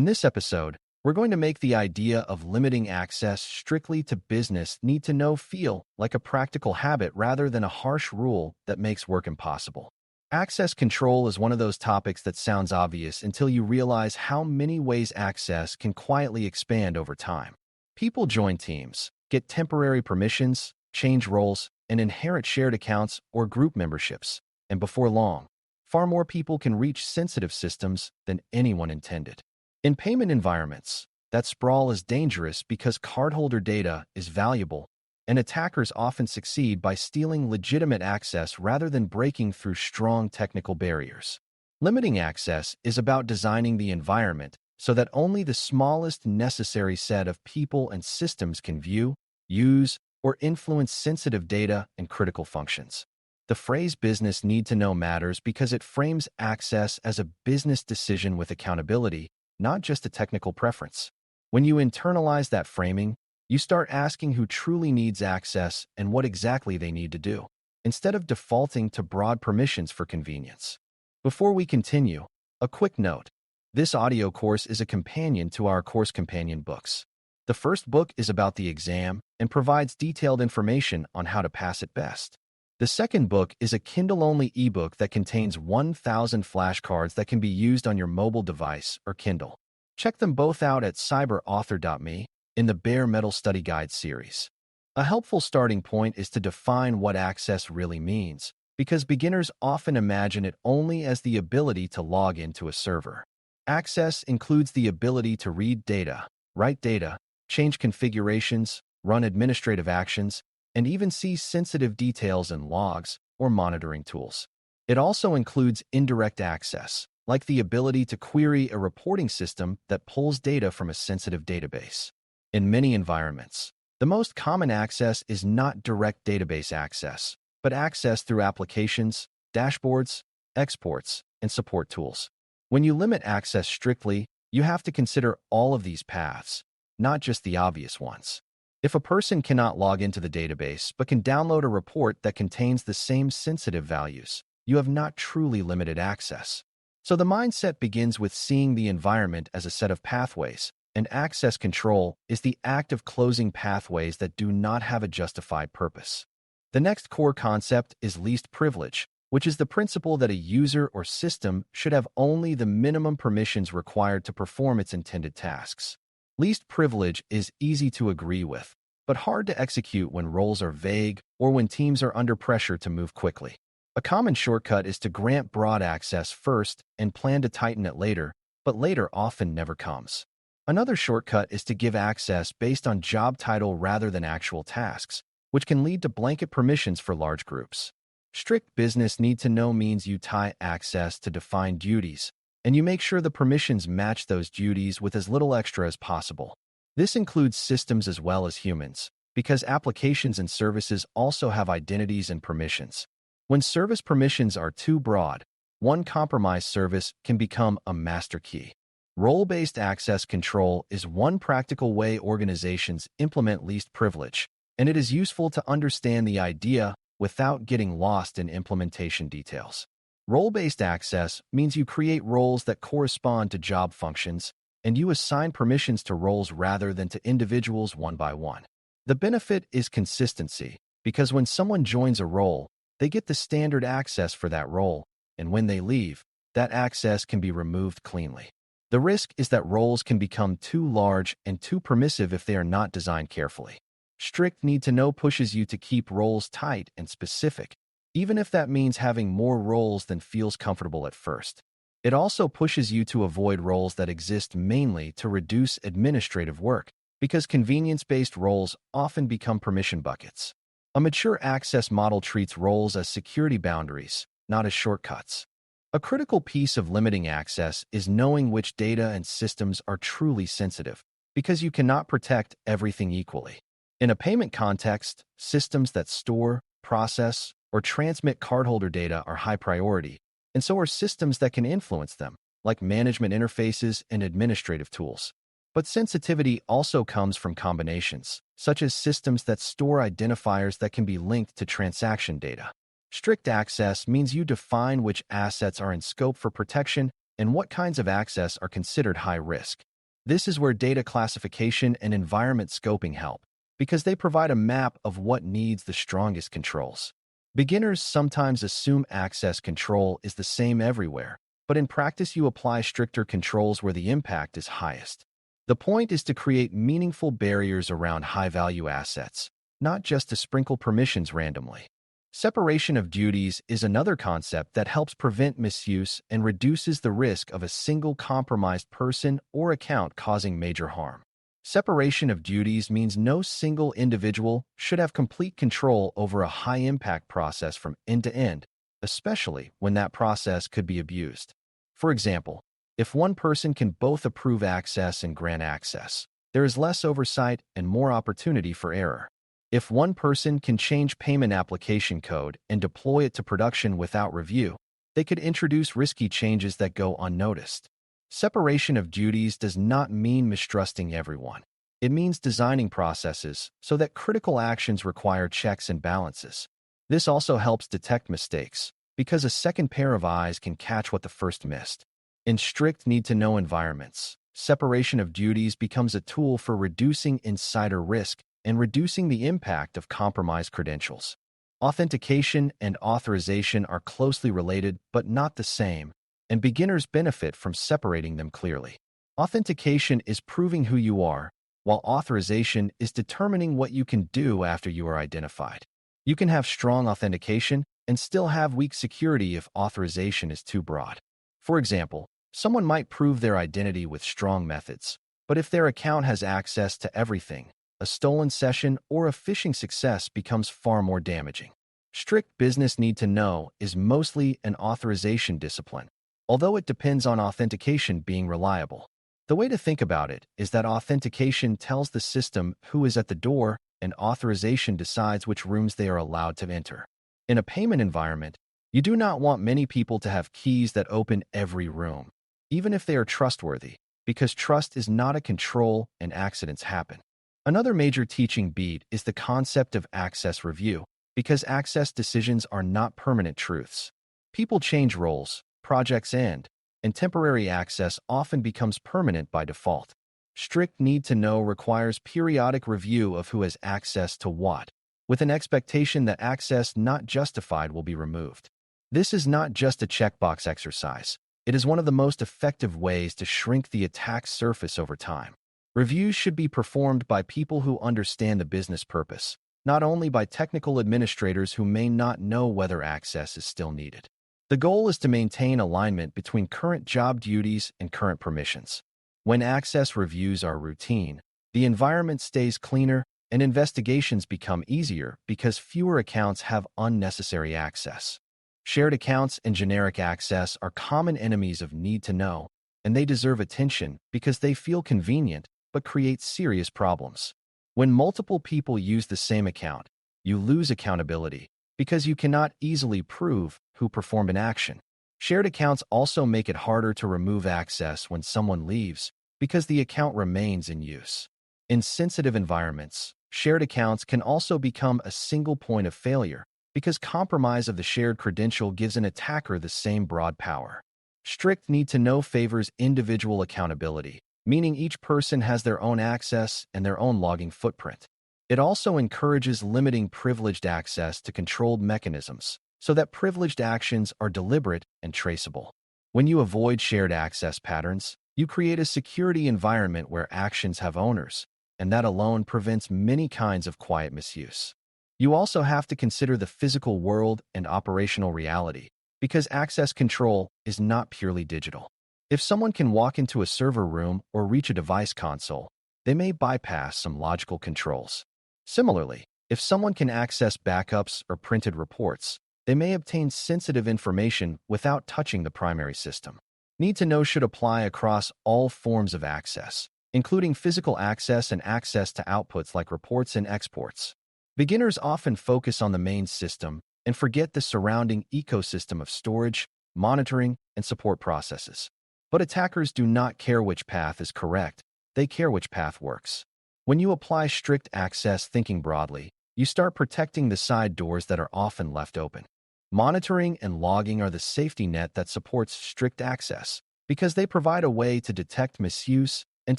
In this episode, we're going to make the idea of limiting access strictly to business need-to-know feel like a practical habit rather than a harsh rule that makes work impossible. Access control is one of those topics that sounds obvious until you realize how many ways access can quietly expand over time. People join teams, get temporary permissions, change roles, and inherit shared accounts or group memberships. And before long, far more people can reach sensitive systems than anyone intended. In payment environments, that sprawl is dangerous because cardholder data is valuable, and attackers often succeed by stealing legitimate access rather than breaking through strong technical barriers. Limiting access is about designing the environment so that only the smallest necessary set of people and systems can view, use, or influence sensitive data and critical functions. The phrase business need to know matters because it frames access as a business decision with accountability, not just a technical preference. When you internalize that framing, you start asking who truly needs access and what exactly they need to do, instead of defaulting to broad permissions for convenience. Before we continue, a quick note. This audio course is a companion to our course companion books. The first book is about the exam and provides detailed information on how to pass it best. The second book is a Kindle-only ebook that contains 1,000 flashcards that can be used on your mobile device or Kindle. Check them both out at cyber.author.me in the Bare Metal Study Guide series. A helpful starting point is to define what access really means, because beginners often imagine it only as the ability to log into a server. Access includes the ability to read data, write data, change configurations, run administrative actions, and even see sensitive details in logs or monitoring tools. It also includes indirect access, like the ability to query a reporting system that pulls data from a sensitive database. In many environments, the most common access is not direct database access, but access through applications, dashboards, exports, and support tools. When you limit access strictly, you have to consider all of these paths, not just the obvious ones. If a person cannot log into the database but can download a report that contains the same sensitive values, you have not truly limited access. So the mindset begins with seeing the environment as a set of pathways, and access control is the act of closing pathways that do not have a justified purpose. The next core concept is least privilege, which is the principle that a user or system should have only the minimum permissions required to perform its intended tasks. Least privilege is easy to agree with, but hard to execute when roles are vague or when teams are under pressure to move quickly. A common shortcut is to grant broad access first and plan to tighten it later, but later often never comes. Another shortcut is to give access based on job title rather than actual tasks, which can lead to blanket permissions for large groups. Strict business need to know means you tie access to defined duties, and you make sure the permissions match those duties with as little extra as possible. This includes systems as well as humans, because applications and services also have identities and permissions. When service permissions are too broad, one compromised service can become a master key. Role-based access control is one practical way organizations implement least privilege, and it is useful to understand the idea without getting lost in implementation details. Role-based access means you create roles that correspond to job functions, and you assign permissions to roles rather than to individuals one by one. The benefit is consistency, because when someone joins a role, they get the standard access for that role, and when they leave, that access can be removed cleanly. The risk is that roles can become too large and too permissive if they are not designed carefully. Strict need to know pushes you to keep roles tight and specific, even if that means having more roles than feels comfortable at first. It also pushes you to avoid roles that exist mainly to reduce administrative work, because convenience-based roles often become permission buckets. A mature access model treats roles as security boundaries, not as shortcuts. A critical piece of limiting access is knowing which data and systems are truly sensitive, because you cannot protect everything equally. In a payment context, systems that store, process, or transmit cardholder data are high priority, and so are systems that can influence them, like management interfaces and administrative tools. But sensitivity also comes from combinations, such as systems that store identifiers that can be linked to transaction data. Strict access means you define which assets are in scope for protection and what kinds of access are considered high risk. This is where data classification and environment scoping help, because they provide a map of what needs the strongest controls. Beginners sometimes assume access control is the same everywhere, but in practice you apply stricter controls where the impact is highest. The point is to create meaningful barriers around high-value assets, not just to sprinkle permissions randomly. Separation of duties is another concept that helps prevent misuse and reduces the risk of a single compromised person or account causing major harm. Separation of duties means no single individual should have complete control over a high-impact process from end to end, especially when that process could be abused. For example, if one person can both approve access and grant access, there is less oversight and more opportunity for error. If one person can change payment application code and deploy it to production without review, they could introduce risky changes that go unnoticed. Separation of duties does not mean mistrusting everyone. It means designing processes so that critical actions require checks and balances. This also helps detect mistakes, because a second pair of eyes can catch what the first missed. In strict need-to-know environments, separation of duties becomes a tool for reducing insider risk and reducing the impact of compromised credentials. Authentication and authorization are closely related but not the same, and beginners benefit from separating them clearly. Authentication is proving who you are, while authorization is determining what you can do after you are identified. You can have strong authentication and still have weak security if authorization is too broad. For example, someone might prove their identity with strong methods, but if their account has access to everything, a stolen session or a phishing success becomes far more damaging. Strict business need-to-know is mostly an authorization discipline, although it depends on authentication being reliable. The way to think about it is that authentication tells the system who is at the door, and authorization decides which rooms they are allowed to enter. In a payment environment, you do not want many people to have keys that open every room, even if they are trustworthy, because trust is not a control and accidents happen. Another major teaching beat is the concept of access review, because access decisions are not permanent truths. People change roles, projects end, and temporary access often becomes permanent by default. Strict need-to-know requires periodic review of who has access to what, with an expectation that access not justified will be removed. This is not just a checkbox exercise. It is one of the most effective ways to shrink the attack surface over time. Reviews should be performed by people who understand the business purpose, not only by technical administrators who may not know whether access is still needed. The goal is to maintain alignment between current job duties and current permissions. When access reviews are routine, the environment stays cleaner and investigations become easier because fewer accounts have unnecessary access. Shared accounts and generic access are common enemies of need-to-know, and they deserve attention because they feel convenient but create serious problems. When multiple people use the same account, you lose accountability because you cannot easily prove who performed an action. Shared accounts also make it harder to remove access when someone leaves because the account remains in use. In sensitive environments, shared accounts can also become a single point of failure because compromise of the shared credential gives an attacker the same broad power. Strict need-to-know favors individual accountability, meaning each person has their own access and their own logging footprint. It also encourages limiting privileged access to controlled mechanisms so that privileged actions are deliberate and traceable. When you avoid shared access patterns, you create a security environment where actions have owners, and that alone prevents many kinds of quiet misuse. You also have to consider the physical world and operational reality, because access control is not purely digital. If someone can walk into a server room or reach a device console, they may bypass some logical controls. Similarly, if someone can access backups or printed reports, they may obtain sensitive information without touching the primary system. Need-to-know should apply across all forms of access, including physical access and access to outputs like reports and exports. Beginners often focus on the main system and forget the surrounding ecosystem of storage, monitoring, and support processes. But attackers do not care which path is correct, they care which path works. When you apply strict access thinking broadly, you start protecting the side doors that are often left open. Monitoring and logging are the safety net that supports strict access, because they provide a way to detect misuse and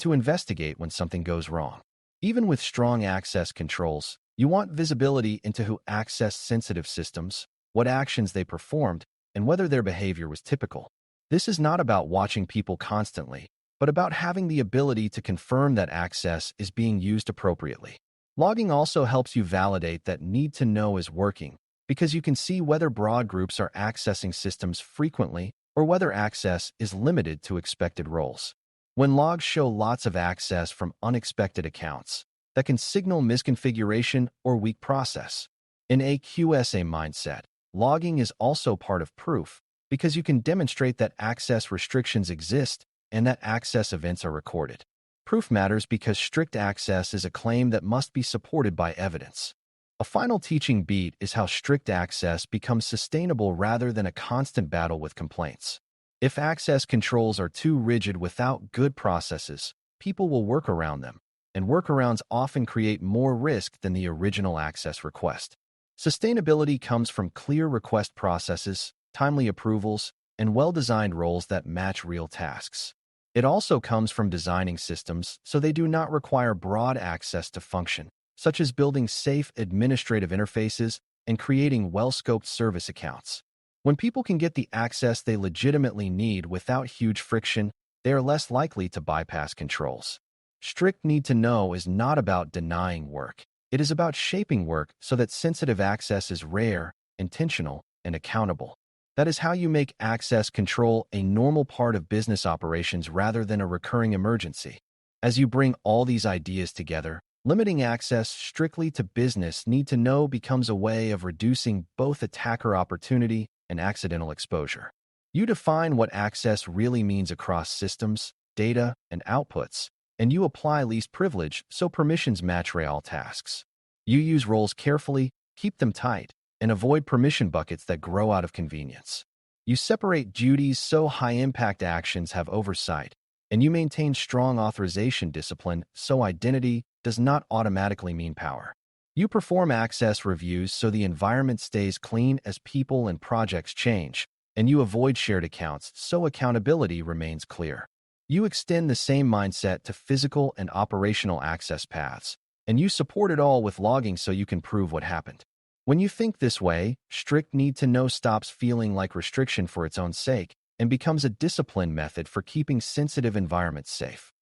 to investigate when something goes wrong. Even with strong access controls, you want visibility into who accessed sensitive systems, what actions they performed, and whether their behavior was typical. This is not about watching people constantly, but about having the ability to confirm that access is being used appropriately. Logging also helps you validate that need to know is working, because you can see whether broad groups are accessing systems frequently or whether access is limited to expected roles. When logs show lots of access from unexpected accounts, that can signal misconfiguration or weak process. In a QSA mindset, logging is also part of proof because you can demonstrate that access restrictions exist and that access events are recorded. Proof matters because strict access is a claim that must be supported by evidence. A final teaching beat is how strict access becomes sustainable rather than a constant battle with complaints. If access controls are too rigid without good processes, people will work around them, and workarounds often create more risk than the original access request. Sustainability comes from clear request processes, timely approvals, and well-designed roles that match real tasks. It also comes from designing systems so they do not require broad access to function, such as building safe administrative interfaces and creating well-scoped service accounts. When people can get the access they legitimately need without huge friction, they are less likely to bypass controls. Strict need to know is not about denying work. It is about shaping work so that sensitive access is rare, intentional, and accountable. That is how you make access control a normal part of business operations rather than a recurring emergency. As you bring all these ideas together, limiting access strictly to business need to know becomes a way of reducing both attacker opportunity and accidental exposure. You define what access really means across systems, data, and outputs, and you apply least privilege so permissions match real tasks. You use roles carefully, keep them tight, and avoid permission buckets that grow out of convenience. You separate duties so high-impact actions have oversight, and you maintain strong authorization discipline so identity does not automatically mean power. You perform access reviews so the environment stays clean as people and projects change, and you avoid shared accounts so accountability remains clear. You extend the same mindset to physical and operational access paths, and you support it all with logging so you can prove what happened. When you think this way, strict need to know stops feeling like restriction for its own sake and becomes a discipline method for keeping sensitive environments safe.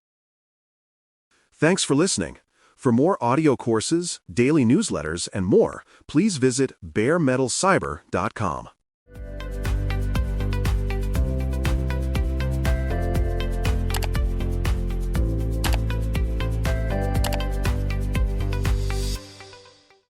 Thanks for listening. For more audio courses, daily newsletters, and more, please visit baremetalcyber.com.